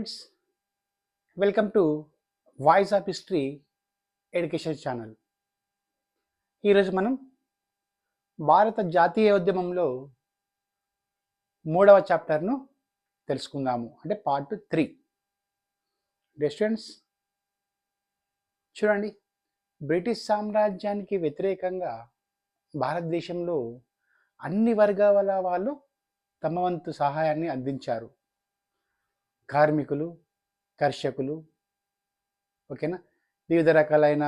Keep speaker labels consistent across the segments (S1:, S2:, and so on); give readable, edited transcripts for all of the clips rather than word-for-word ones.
S1: Friends, welcome to voice of history education channel. ఈరోజు మనం భారత జాతీయ ఉద్యమంలో మూడవ చాప్టర్ను తెలుసుకుందాము. అంటే పార్ట్ 3. స్టూడెంట్స్ చూడండి, బ్రిటిష్ సామ్రాజ్యానికి వ్యతిరేకంగా భారతదేశంలో అన్ని వర్గాల వాళ్ళు తమ వంతు సహాయాన్ని అందించారు. కార్మికులు, కర్షకులు, ఓకేనా, వివిధ రకాలైన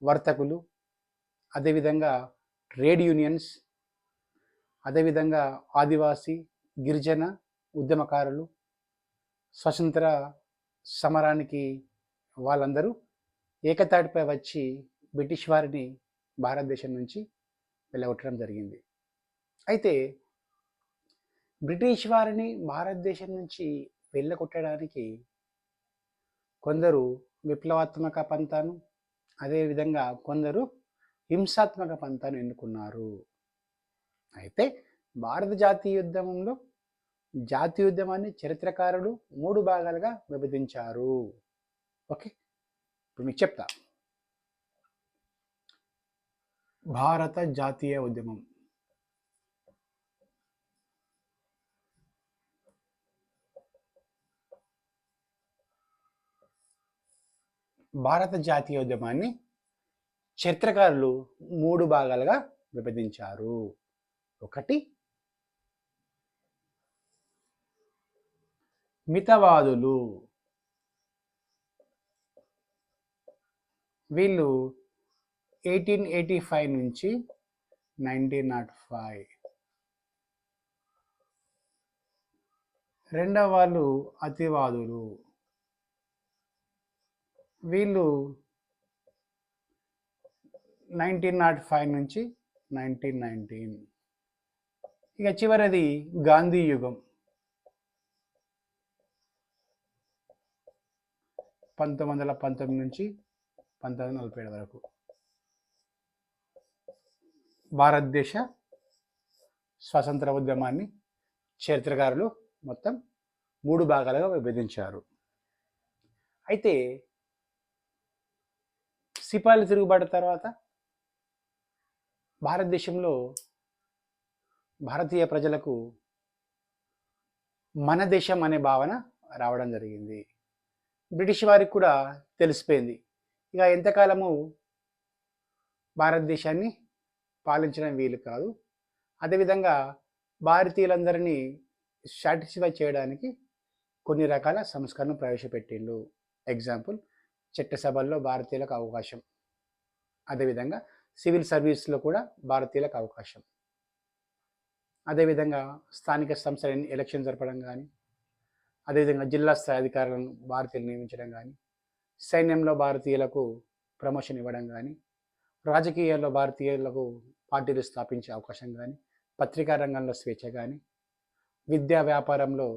S1: వర్తకులు, అదేవిధంగా ట్రేడ్ యూనియన్స్, అదేవిధంగా ఆదివాసీ, గిరిజన ఉద్యమకారులు, స్వతంత్ర సమరానికి వాళ్ళందరూ ఏకతాటిపై వచ్చి బ్రిటిష్ వారిని భారతదేశం నుంచి వెళ్ళగొట్టడం జరిగింది. అయితే బ్రిటిష్ వారిని భారతదేశం నుంచి వెళ్ళగొట్టడానికి కొందరు విప్లవాత్మక పంతాను, అదేవిధంగా కొందరు హింసాత్మక పంతాను ఎన్నుకున్నారు. అయితే భారత జాతీయోద్యమాన్ని చరిత్రకారులు 3 భాగాలుగా విభజించారు. ఓకే, ఇప్పుడు మీకు చెప్తా. భారత జాతీయ ఉద్యమం భారత జాతీయోద్యమాన్ని చరిత్రకారులు 3 భాగాలుగా విభజించారు. ఒకటి, మితవాదులు. వీళ్ళు 1885 నుంచి 1905. రెండవ వాళ్ళు అతివాదులు. వీళ్ళు 1905 నుంచి 1919. ఇక చివరిది గాంధీ యుగం, 1919 నుంచి 1947 వరకు. భారతదేశ స్వతంత్ర ఉద్యమాన్ని చరిత్రకారులు మొత్తం 3 భాగాలుగా విభజించారు. అయితే సిపాయిల తిరుగుబాటు తర్వాత భారతదేశంలో భారతీయ ప్రజలకు మన దేశం అనే భావన రావడం జరిగింది. బ్రిటిష్ వారికి కూడా తెలిసిపోయింది, ఇక ఎంతకాలము భారతదేశాన్ని పాలించడం వీలు కాదు. అదేవిధంగా భారతీయులందరినీ సాటిస్ఫై చేయడానికి కొన్ని రకాల సంస్కరణలు ప్రవేశపెట్టిండు. ఎగ్జాంపుల్, చట్టసభల్లో భారతీయులకు అవకాశం, అదేవిధంగా సివిల్ సర్వీస్లో కూడా భారతీయులకు అవకాశం, అదేవిధంగా స్థానిక సంస్థల ఎలక్షన్ జరపడం కానీ, అదేవిధంగా జిల్లా స్థాయి అధికారులను భారతీయులు నియమించడం కానీ, సైన్యంలో భారతీయులకు ప్రమోషన్ ఇవ్వడం కానీ, రాజకీయాల్లో భారతీయులకు పార్టీలు స్థాపించే అవకాశం కానీ, పత్రికా రంగంలో స్వేచ్ఛ కానీ, విద్యా వ్యాపారంలో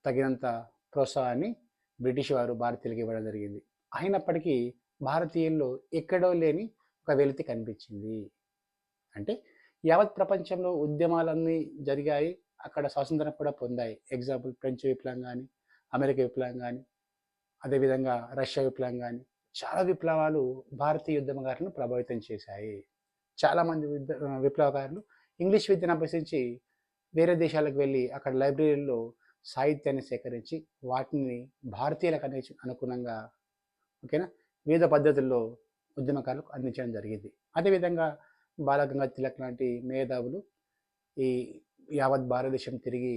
S1: తగినంత ప్రోత్సాహాన్ని బ్రిటిష్ వారు భారతీయులకు ఇవ్వడం జరిగింది. అయినప్పటికీ భారతీయుల్లో ఎక్కడో లేని ఒక వెలితి కనిపించింది. అంటే యావత్ ప్రపంచంలో ఉద్యమాలన్నీ జరిగాయి, అక్కడ స్వాతంత్రం కూడా పొందాయి. ఎగ్జాంపుల్, ఫ్రెంచ్ విప్లవం కానీ, అమెరికా విప్లవం కానీ, అదేవిధంగా రష్యా విప్లవం కానీ, చాలా విప్లవాలు భారతీయ ఉద్యమకారులను ప్రభావితం చేశాయి. చాలామంది విప్లవకారులు ఇంగ్లీష్ విద్యను అభ్యసించి వేరే దేశాలకు వెళ్ళి అక్కడ లైబ్రరీల్లో సాహిత్యాన్ని సేకరించి వాటిని భారతీయులకు అనుగుణంగా, ఓకేనా, వివిధ పద్ధతుల్లో ఉద్యమకారులకు అందించడం జరిగింది. అదేవిధంగా బాలగంగాధర్ తిలక్ లాంటి మేధావులు ఈ యావత్ భారతదేశం తిరిగి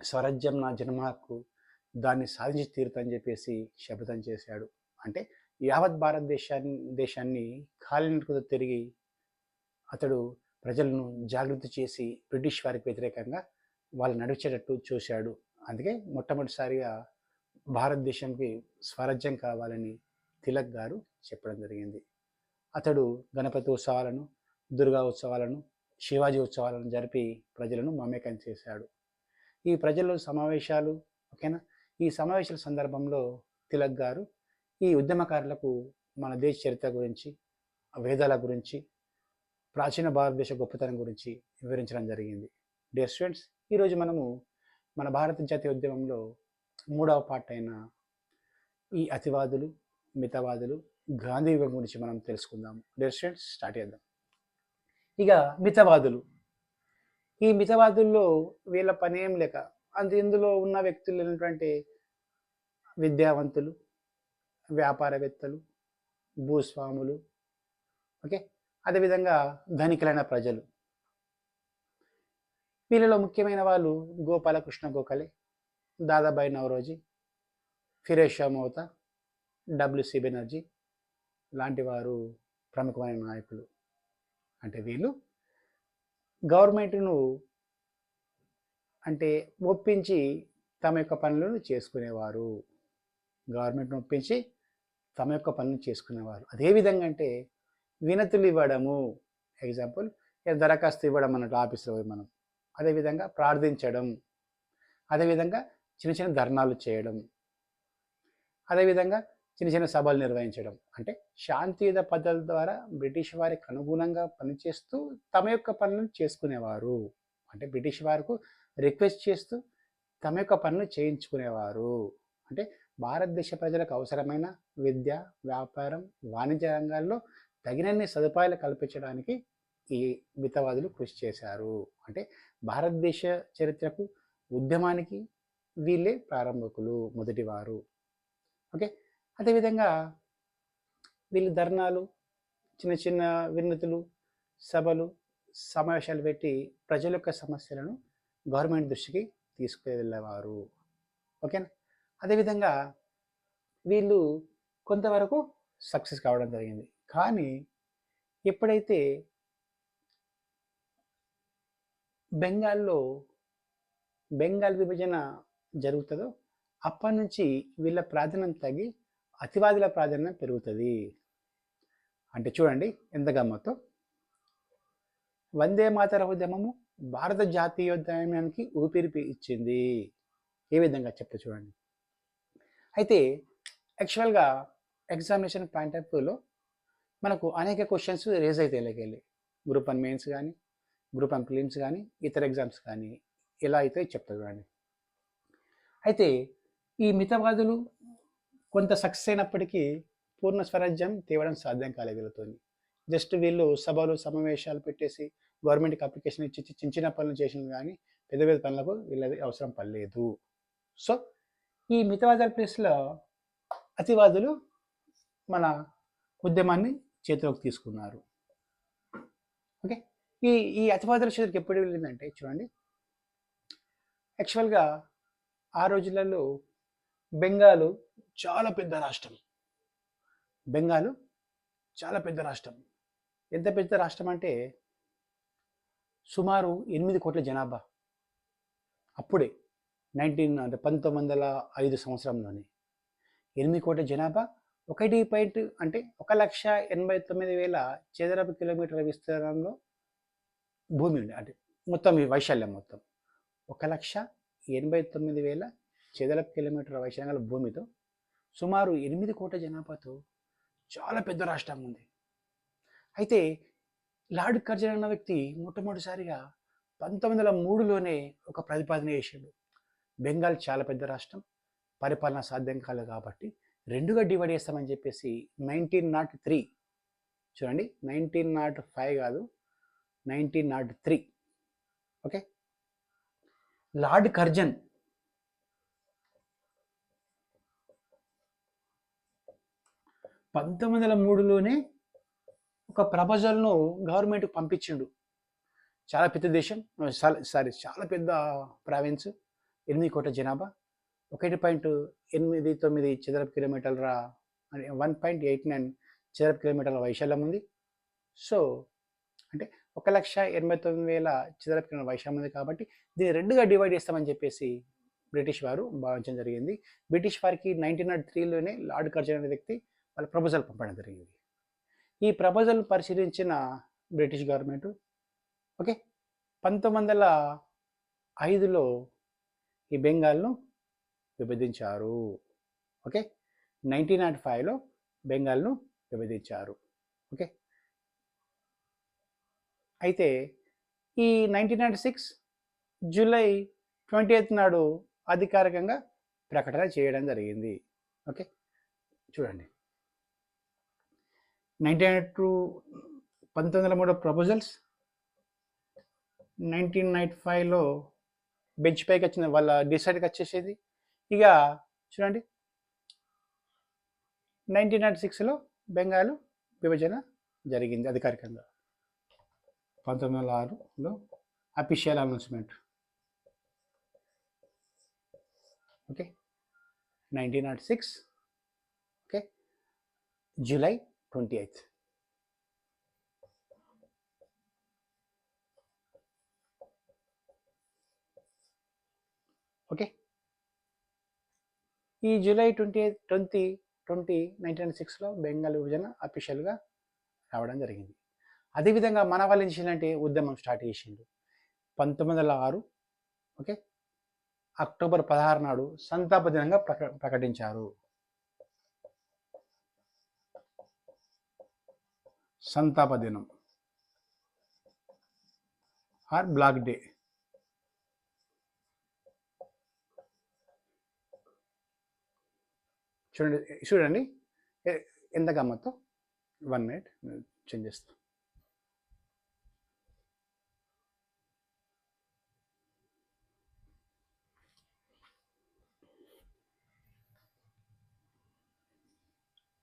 S1: స్వరాజ్యం నా జన్మ హక్కు, దాన్ని సాధించి తీరుతని చెప్పేసి శపథం చేశాడు. అంటే యావత్ దేశాన్ని కాలినట్టుకు తిరిగి అతడు ప్రజలను జాగృతి చేసి బ్రిటిష్ వారికి వ్యతిరేకంగా వాళ్ళు నడిచేటట్టు చూశాడు. అందుకే మొట్టమొదటిసారిగా భారతదేశంకి స్వరాజ్యం కావాలని తిలక్ గారు చెప్పడం జరిగింది. అతడు గణపతి ఉత్సవాలను, దుర్గా ఉత్సవాలను, శివాజీ ఉత్సవాలను జరిపి ప్రజలను మమేకం చేశాడు. ఈ ప్రజల సమావేశాలు, ఓకేనా, ఈ సమావేశాల సందర్భంలో తిలక్ గారు ఈ ఉద్యమకారులకు మన దేశ చరిత్ర గురించి, వేదాల గురించి, ప్రాచీన భారతదేశ గొప్పతనం గురించి వివరించడం జరిగింది. డియర్ స్టూడెంట్స్, ఈరోజు మనము మన భారత జాతీయ ఉద్యమంలో మూడవ పార్ట్ అయిన ఈ అతివాదులు, మితవాదులు, గాంధీ యుగం గురించి మనం తెలుసుకుందాము. డియర్ స్టూడెంట్స్, స్టార్ట్ చేద్దాం. ఇక మితవాదులు. ఈ మితవాదుల్లో వీళ్ళ పని ఏం లేక ఇందులో ఉన్న వ్యక్తులు ఏంటంటే విద్యావంతులు, వ్యాపారవేత్తలు, భూస్వాములు, ఓకే, అదేవిధంగా ధనికులైన ప్రజలు. వీళ్ళలో ముఖ్యమైన వాళ్ళు గోపాలకృష్ణ గోఖలే, దాదాబాయి నవరోజీ, ఫిరోజ్ షా మోతా, డబ్ల్యూసి బెనర్జీ లాంటి వారు ప్రముఖమైన నాయకులు. అంటే వీళ్ళు గవర్నమెంట్ను అంటే ఒప్పించి తమ యొక్క పనులను చేసుకునేవారు. గవర్నమెంట్ను ఒప్పించి తమ యొక్క పనులను చేసుకునేవారు. అదేవిధంగా అంటే వినతులు ఇవ్వడము, ఎగ్జాంపుల్ దరఖాస్తు ఇవ్వడం అన్నట్టు ఆఫీస్లో మనం, అదేవిధంగా ప్రార్థించడం, అదేవిధంగా చిన్న చిన్న ధర్నాలు చేయడం, అదేవిధంగా చిన్న చిన్న సభలు నిర్వహించడం. అంటే శాంతియుత పద్ధతుల ద్వారా బ్రిటిష్ వారికి అనుగుణంగా పనిచేస్తూ తమ యొక్క పనులను చేసుకునేవారు. అంటే బ్రిటిష్ వారికి రిక్వెస్ట్ చేస్తూ తమ యొక్క పనులు చేయించుకునేవారు. అంటే భారతదేశ ప్రజలకు అవసరమైన విద్య, వ్యాపారం, వాణిజ్య రంగాల్లో తగినన్ని సదుపాయాలు కల్పించడానికి ఈ మితవాదులు కృషి చేశారు. అంటే భారతదేశ చరిత్రకు, ఉద్యమానికి వీళ్ళే ప్రారంభకులు, మొదటివారు. ఓకే, అదేవిధంగా వీళ్ళు ధర్నాలు, చిన్న చిన్న వినతులు, సభలు, సమావేశాలు పెట్టి ప్రజల యొక్క సమస్యలను గవర్నమెంట్ దృష్టికి తీసుకువెళ్ళేవారు. ఓకేనా. అదేవిధంగా వీళ్ళు కొంతవరకు సక్సెస్ కావడం జరిగింది. కానీ ఎప్పుడైతే బెంగాల్ విభజన జరుగుతుందో అప్పటి నుంచి వీళ్ళ ప్రాధాన్యం తగ్గి అతివాదుల ప్రాధాన్యం పెరుగుతుంది. అంటే చూడండి ఎంత గమ్మతో. వందే మాతర ఉద్యమము భారత జాతీయోద్యమానికి ఊపిరి ఇచ్చింది. ఏ విధంగా చెప్తే చూడండి. అయితే యాక్చువల్గా ఎగ్జామినేషన్ పాయింట్ ఆఫ్ వ్యూలో మనకు అనేక క్వశ్చన్స్ రేజ్ అయితే వెళ్ళి గ్రూప్ 1 మెయిన్స్ కానీ, గ్రూప్ 1 ప్రిలిమ్స్ కానీ, ఇతర ఎగ్జామ్స్ కానీ ఎలా అయితే చెప్తా చూడండి. అయితే ఈ మితవాదులు కొంత సక్సెస్ అయినప్పటికీ పూర్ణ స్వరాజ్యం తేవడం సాధ్యం కాలేగలుగుతుంది. జస్ట్ వీళ్ళు సభలు, సమావేశాలు పెట్టేసి గవర్నమెంట్కి అప్లికేషన్ ఇచ్చి చిన్న చిన్న పనులు చేసిన కానీ పెద్ద పెద్ద పనులకు వీళ్ళది అవసరం పడలేదు. సో ఈ మితవాదుల ప్లేస్లో అతివాదులు మన ఉద్యమాన్ని చేతిలోకి తీసుకున్నారు. ఓకే, ఈ అతివాదుల చేతికి ఎప్పుడు వెళ్ళిందంటే చూడండి, యాక్చువల్గా ఆ రోజులలో బెంగాలు చాలా పెద్ద రాష్ట్రం. బెంగాలు చాలా పెద్ద రాష్ట్రం. ఎంత పెద్ద రాష్ట్రం అంటే సుమారు 8 కోట్ల జనాభా. అప్పుడే 1905 సంవత్సరంలోనే 8 కోట్ల జనాభా, 1,89,000 చదరపు కిలోమీటర్ల విస్తీర్ణంలో భూమి ఉంది. అంటే మొత్తం ఈ వైశాల్యం మొత్తం 1,89,000 చదరపు కిలోమీటర్ల వైశాల్యం గల భూమితో సుమారు 8 కోట్ల జనాభాతో చాలా పెద్ద రాష్ట్రం ఉంది. అయితే లార్డ్ కర్జన్ అన్న వ్యక్తి మొట్టమొదటిసారిగా 1903లోనే ఒక ప్రతిపాదన చేశాడు. బెంగాల్ చాలా పెద్ద రాష్ట్రం, పరిపాలన సాధ్యం కాలేదు కాబట్టి 2గా డివైడ్ చేస్తామని చెప్పేసి 1903, చూడండి 1905 కాదు 1903, ఓకే, లార్డ్ కర్జన్ 1903లోనే ఒక ప్రపోజల్ను గవర్నమెంట్కి పంపించిండు. చాలా పెద్ద దేశం, చాలా పెద్ద ప్రావిన్స్, 8 కోట్ల జనాభా, 1.89 చదరపు కిలోమీటర్ల 1.89 చదరపు కిలోమీటర్ల వైశాల్యం ఉంది. సో అంటే 1,89,000 చదరపు కిలోమీటర్ల వైశాల్యం ఉంది కాబట్టి దీన్ని 2గా డివైడ్ చేస్తామని చెప్పేసి బ్రిటిష్ వారు భావించడం జరిగింది. బ్రిటిష్ వారికి 1903లోనే లార్డ్ కర్జన్ అనే వ్యక్తి వాళ్ళ ప్రపోజల్ పంపడం జరిగింది. ఈ ప్రపోజల్ పరిశీలించిన బ్రిటిష్ గవర్నమెంట్ ఓకే 1905లో ఈ బెంగాల్ను విభజించారు. ఓకే, 1905లో బెంగాల్ను విభజించారు. ఓకే, అయితే ఈ 1996 జూలై 28 నాడు అధికారికంగా ప్రకటన చేయడం జరిగింది. ఓకే, చూడండి. 1903 ప్రపోజల్స్, 1995లో బెంచ్ పైకి వచ్చిన వాళ్ళ డిసైడ్కి వచ్చేసేది. ఇక చూడండి, 1906లో బెంగాల్ విభజన జరిగింది అధికారికంగా. 1906లో official announcement. Okay, 1906 okay, July 28th. Okay, ఈ జూలై 1906లో బెంగాల్ విభజన అఫీషియల్గా రావడం జరిగింది. అదేవిధంగా మన వాళ్ళు ఏం చేయాలంటే ఉద్యమం స్టార్ట్ చేసిండు 1906. ఓకే, అక్టోబర్ 16 నాడు సంతాప దినంగా ప్రకటించారు. సంతాప దినం ఆర్ బ్లాక్ డే. చూడండి ఎంత గమ్మత్తో. 1 మినిట్ చేంజ్ చేస్తాం.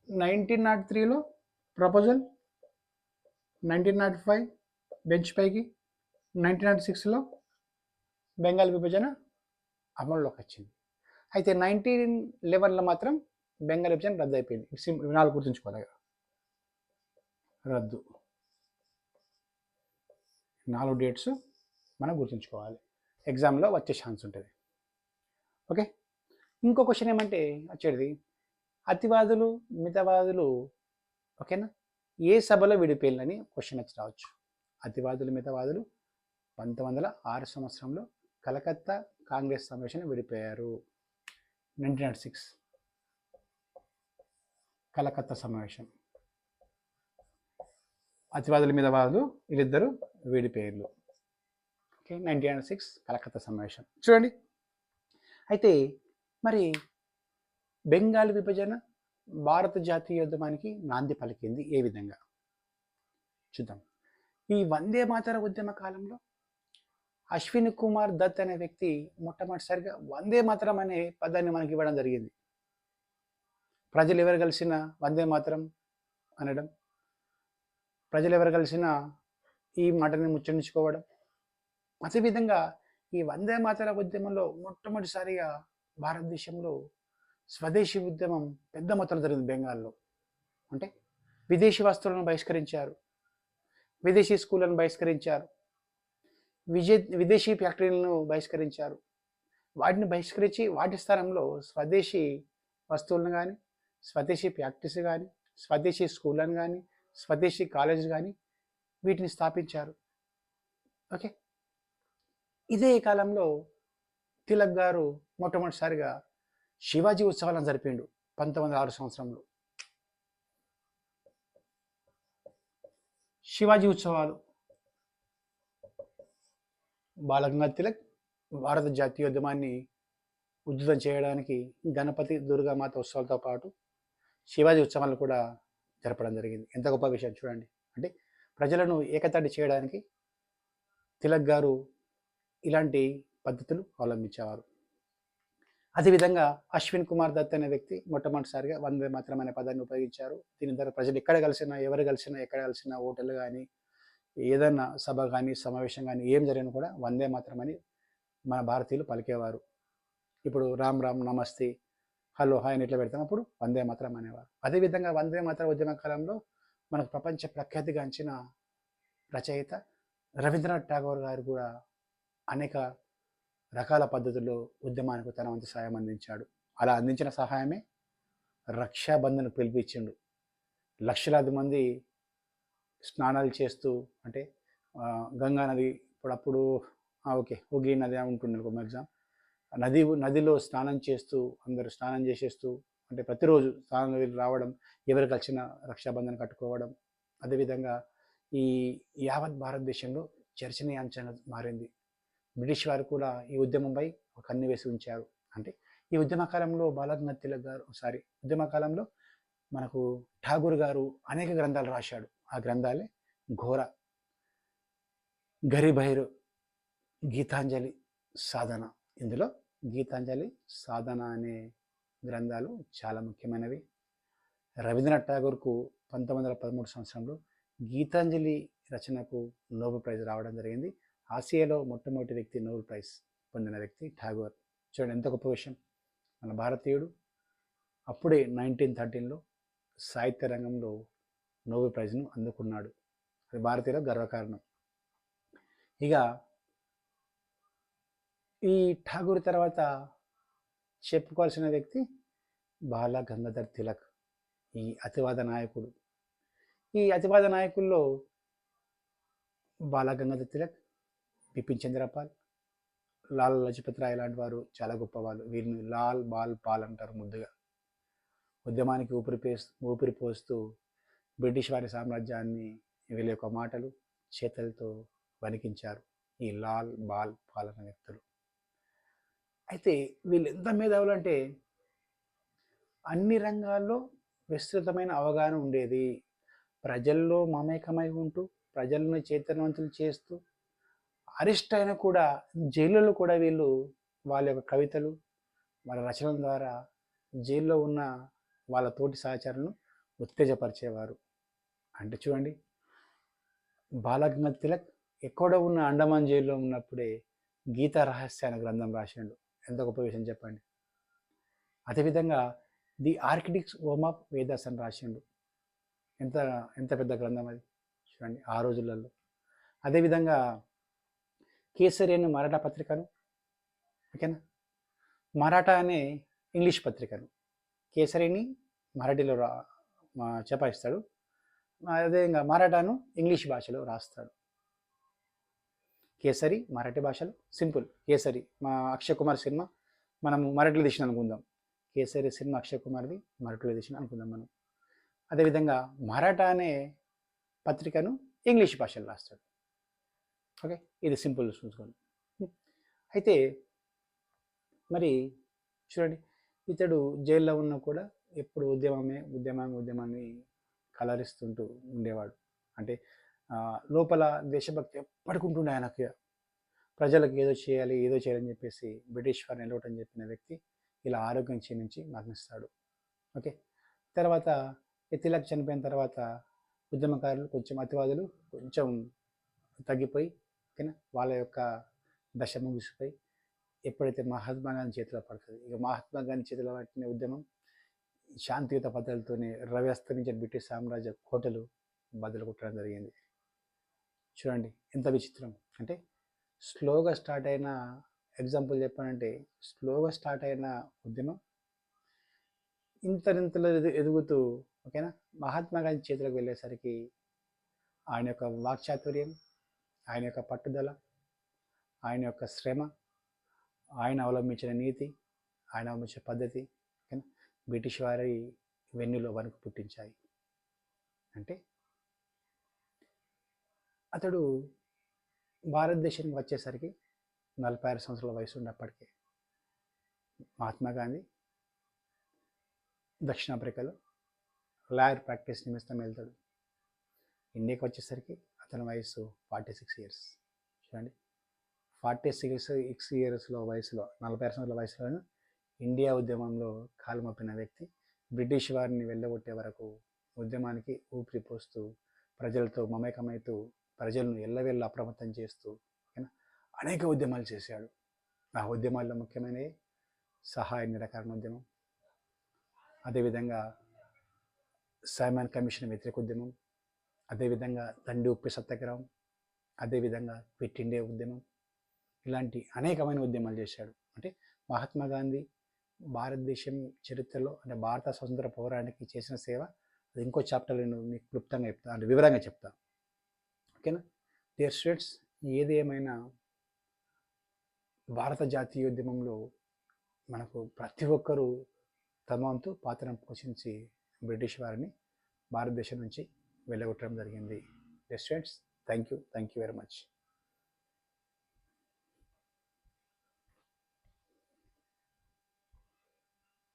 S1: (1903లో ప్రపోజల్, 1905 బెంచ్ పైకి, 1906లో బెంగాల్ విభజన అమల్లోకి వచ్చింది. అయితే 1911లో మాత్రం బెంగాల్ విభజన రద్దు అయిపోయింది. 4 గుర్తుంచుకోవాలి, రద్దు. 4 డేట్స్ మనం గుర్తుంచుకోవాలి, ఎగ్జామ్లో వచ్చే ఛాన్స్ ఉంటుంది. ఓకే, ఇంకో క్వశ్చన్ ఏమంటే వచ్చేది, అతివాదులు మితవాదులు ఓకేనా ఏ సభలో విడిపోయిందని క్వశ్చన్ వచ్చి రావచ్చు. అతివాదులు మితవాదులు 1906 సంవత్సరంలో కలకత్తా కాంగ్రెస్ సమావేశం విడిపోయారు. 1906 కలకత్తా సమావేశం. అతివాదులు మితవాదులు వీళ్ళిద్దరూ విడిపోయారు. ఓకే, 1906 కలకత్తా సమావేశం. చూడండి, అయితే మరి బెంగాల్ విభజన భారత జాతీయోద్యమానికి నాంది పలికింది ఏ విధంగా చూద్దాం. ఈ వందే మాతర ఉద్యమ కాలంలో అశ్విని కుమార్ దత్ అనే వ్యక్తి మొట్టమొదటిసారిగా వందే మాతరం అనే పదాన్ని మనకి ఇవ్వడం జరిగింది. ప్రజలు ఎవరు కలిసిన వందే మాతరం అనడం, ప్రజలు ఎవరు కలిసిన ఈ మాటని ముచ్చరించుకోవడం. అదేవిధంగా ఈ వందే మాతర ఉద్యమంలో మొట్టమొదటిసారిగా భారతదేశంలో స్వదేశీ ఉద్యమం పెద్ద మొత్తంలో జరిగింది బెంగాల్లో. అంటే విదేశీ వస్తువులను బహిష్కరించారు, విదేశీ స్కూళ్ళను బహిష్కరించారు, విదేశీ ఫ్యాక్టరీలను బహిష్కరించారు. వాటిని బహిష్కరించి వాటి స్థానంలో స్వదేశీ వస్తువులను కానీ, స్వదేశీ ఫ్యాక్టరీస్ కానీ, స్వదేశీ స్కూళ్ళను కానీ, స్వదేశీ కాలేజ్ కానీ వీటిని స్థాపించారు. ఓకే, ఇదే కాలంలో తిలక్ గారు మొట్టమొదటిసారిగా శివాజీ ఉత్సవాలను జరిపిండు 1906 సంవత్సరంలో. శివాజీ ఉత్సవాలు బాలగంగాధర్ తిలక్ భారత జాతీయోద్యమాన్ని ఉద్ధృతం చేయడానికి గణపతి దుర్గామాత ఉత్సవాలతో పాటు శివాజీ ఉత్సవాలను కూడా జరపడం జరిగింది. ఎంత గొప్ప విషయం చూడండి. అంటే ప్రజలను ఏకతాటి చేయడానికి తిలక్ గారు ఇలాంటి పద్ధతులు అవలంబించేవారు. అదేవిధంగా అశ్విన్ కుమార్ దత్ అనే వ్యక్తి మొట్టమొదటిసారిగా వందే మాతరం అనే పదాన్ని ఉపయోగించారు. దీని ద్వారా ప్రజలు ఎక్కడ కలిసినా, ఎవరు కలిసినా, ఎక్కడ కలిసినా, హోటల్ కానీ, ఏదన్నా సభ కానీ, సమావేశం కానీ ఏం జరిగినా కూడా వందే మాతరం అని మన భారతీయులు పలికేవారు. ఇప్పుడు రామ్ రామ్, నమస్తే, హలో, హాయ్ అని ఇట్లా పెడతాం, అప్పుడు వందే మాతరం అనేవారు. అదేవిధంగా వందే మాతరం ఉద్యమ కాలంలో మనకు ప్రపంచ ప్రఖ్యాతిగాంచిన రచయిత రవీంద్రనాథ్ ఠాగూర్ గారు కూడా అనేక రకాల పద్ధతుల్లో ఉద్యమానికి తన వంతు సహాయం అందించాడు. అలా అందించిన సహాయమే రక్షాబంధన్ పిలిపించిండు. లక్షలాది మంది స్నానాలు చేస్తూ, అంటే గంగా నది ఇప్పుడప్పుడు ఓకే హుగీ నది ఉంటుంది ఒక ఎగ్జామ్, నదిలో స్నానం చేస్తూ, అందరూ స్నానం చేసేస్తూ, అంటే ప్రతిరోజు స్నానం రావడం, ఎవరికి వచ్చిన రక్షాబంధన్ కట్టుకోవడం. అదేవిధంగా ఈ యావత్ భారతదేశంలో చర్చనీయాంశంగా మారింది. బ్రిటిష్ వారు కూడా ఈ ఉద్యమంపై ఒక కన్ను వేసి ఉంచారు. అంటే ఈ ఉద్యమ కాలంలో బాలగంగాధర్ తిలక్ గారు ఉద్యమ కాలంలో మనకు ఠాగూర్ గారు అనేక గ్రంథాలు రాశాడు. ఆ గ్రంథాలే ఘోర, గరిభైరు, గీతాంజలి, సాధన. ఇందులో గీతాంజలి, సాధన అనే గ్రంథాలు చాలా ముఖ్యమైనవి. రవీంద్రనాథ్ ఠాగూర్కు 1913 సంవత్సరంలో గీతాంజలి రచనకు నోబెల్ ప్రైజ్ రావడం జరిగింది. ఆసియాలో మొట్టమొదటి వ్యక్తి నోబెల్ ప్రైజ్ పొందిన వ్యక్తి ఠాగూర్. చూడండి ఎంత గొప్ప విషయం. మన భారతీయుడు అప్పుడే 1913లో సాహిత్య రంగంలో నోబెల్ ప్రైజ్ను అందుకున్నాడు. అది భారతీయుల గర్వకారణం. ఇక ఈ ఠాగూర్ తర్వాత చెప్పుకోవాల్సిన వ్యక్తి బాల గంగాధర్ తిలక్, ఈ అతివాద నాయకుడు. ఈ అతివాద నాయకుల్లో బాల గంగాధర్ తిలక్, బిపిన్ చంద్రపాల్, లాల్ లజపత్ రాయ్ లాంటి వారు చాలా గొప్పవాళ్ళు. వీరిని లాల్ బాల్ పాల్ అంటారు ముద్దుగా. ఉద్యమానికి ఊపిరి పోస్తూ బ్రిటిష్ వారి సామ్రాజ్యాన్ని వీళ్ళ యొక్క మాటలు చేతలతో వణికించారు ఈ లాల్ బాల్ పాల్ అనే వ్యక్తులు. అయితే వీళ్ళు ఎంత మేధావులు అంటే అన్ని రంగాల్లో విస్తృతమైన అవగాహన ఉండేది. ప్రజల్లో మమేకమై ఉంటూ ప్రజలను చైతన్యవంతులు చేస్తూ అరెస్ట్ అయినా కూడా జైళ్ళలో కూడా వీళ్ళు వాళ్ళ యొక్క కవితలు వాళ్ళ రచనల ద్వారా జైల్లో ఉన్న వాళ్ళ తోటి సహచరులను ఉత్తేజపరిచేవారు. అంటే చూడండి, బాలగంగాధర్ తిలక్ ఎక్కడో ఉన్న అండమాన్ జైల్లో ఉన్నప్పుడే గీతా రహస్య అనే గ్రంథం రాసిండు. ఎంత గొప్ప విషయం చెప్పండి. అదేవిధంగా ది ఆర్కిటిక్స్ హోమ్ ఆఫ్ వేదాస్ అని రాసిండు. ఎంత ఎంత పెద్ద గ్రంథం అది చూడండి ఆ రోజులలో. అదేవిధంగా కేసరి అనే మరాఠా పత్రికను, ఓకేనా, మరాఠా అనే ఇంగ్లీష్ పత్రికను, కేసరిని మరాఠీలో చెప్పిస్తాడు, అదేవిధంగా మరాఠాను ఇంగ్లీష్ భాషలో రాస్తాడు. కేసరి మరాఠీ భాషలో సింపుల్ కేసరి. మా అక్షయ్ కుమార్ సినిమా మనం మరాఠీలో తీసిన అనుకుందాం. కేసరి సినిమా అక్షయ్ కుమార్ది మరాఠీలో తీసిన అనుకుందాం మనం. అదేవిధంగా మరాఠా అనే పత్రికను ఇంగ్లీష్ భాషలో రాస్తాడు. ఓకే, ఇది సింపుల్ చూసుకోండి. అయితే మరి చూడండి, ఇతడు జైల్లో ఉన్నా కూడా ఎప్పుడు ఉద్యమాన్ని కలరిస్తుంటూ ఉండేవాడు. అంటే లోపల దేశభక్తి ఎప్పటికుంటుండే ఆయనకి. ప్రజలకు ఏదో చేయాలని చెప్పేసి బ్రిటిష్ వారిని నిలవటని చెప్పిన వ్యక్తి ఇలా ఆరోగ్యం క్షీణించి మరణిస్తాడు. ఓకే, తర్వాత తిలక్ చనిపోయిన తర్వాత ఉద్యమకారులు అతివాదులు కొంచెం తగ్గిపోయి, ఓకేనా, వాళ్ళ యొక్క దశ ముగిసిపోయి ఎప్పుడైతే మహాత్మా గాంధీ చేతిలో పడుతుంది, ఇక మహాత్మా గాంధీ చేతిలో పట్టిన ఉద్యమం శాంతియుత పద్ధతులతోనే రవి అస్తమించిన బ్రిటిష్ సామ్రాజ్య కోటలు బదులు కొట్టడం జరిగింది. చూడండి ఎంత విచిత్రం. అంటే స్లోగా స్టార్ట్ అయిన, ఎగ్జాంపుల్ చెప్పానంటే స్లోగా స్టార్ట్ అయిన ఉద్యమం ఇంతలో ఎదుగుతూ, ఓకేనా, మహాత్మా గాంధీ చేతిలోకి వెళ్ళేసరికి ఆయన యొక్క వాక్చాతుర్యం, ఆయన యొక్క పట్టుదల, ఆయన యొక్క శ్రమ, ఆయన అవలంబించిన నీతి, ఆయన అవలంబించిన పద్ధతి, ఓకేనా, బ్రిటిష్ వారి వెన్నులో వణుకు పుట్టించాయి. అంటే అతడు భారతదేశానికి వచ్చేసరికి 46 సంవత్సరాల వయసు ఉన్నప్పటికీ మహాత్మా గాంధీ దక్షిణాఫ్రికాలో లాయర్ ప్రాక్టీస్ నిమిత్తం వెళ్తాడు. ఇండియాకి వచ్చేసరికి అతని వయసు 46 ఇయర్స్. చూడండి, 46 ఇయర్స్లో వయసులో 46 సంవత్సరాల వయసులోనూ ఇండియా ఉద్యమంలో కాలుమొప్పిన వ్యక్తి బ్రిటిష్ వారిని వెళ్ళగొట్టే వరకు ఉద్యమానికి ఊపిరి పోస్తూ ప్రజలతో మమేకమైతూ ప్రజలను ఎల్లవెల్ల అప్రమత్తం చేస్తూ, ఓకేనా, అనేక ఉద్యమాలు చేశాడు. ఆ ఉద్యమాల్లో ముఖ్యమైనవి సహాయ నిరాకరణ ఉద్యమం, అదేవిధంగా సైమన్ కమిషన్ వ్యతిరేక ఉద్యమం, అదేవిధంగా దండి ఉప్పు సత్యాగ్రహం, అదేవిధంగా క్విట్ ఇండియా ఉద్యమం, ఇలాంటి అనేకమైన ఉద్యమాలు చేశాడు. అంటే మహాత్మా గాంధీ భారతదేశం చరిత్రలో, అంటే భారత స్వతంత్ర పోరాటానికి చేసిన సేవ, అది ఇంకో చాప్టర్లో నేను మీకు క్లుప్తంగా చెప్తాను, అంటే వివరంగా చెప్తాను. ఓకేనా డియర్ స్టూడెంట్స్, ఏది ఏమైనా భారత జాతీయోద్యమంలో మనకు ప్రతి ఒక్కరూ తమ వంతు పాత్రను పోషించి బ్రిటిష్ వారిని భారతదేశం నుంచి వెళ్ళగొట్టడం జరిగింది. Dear students, thank you very much.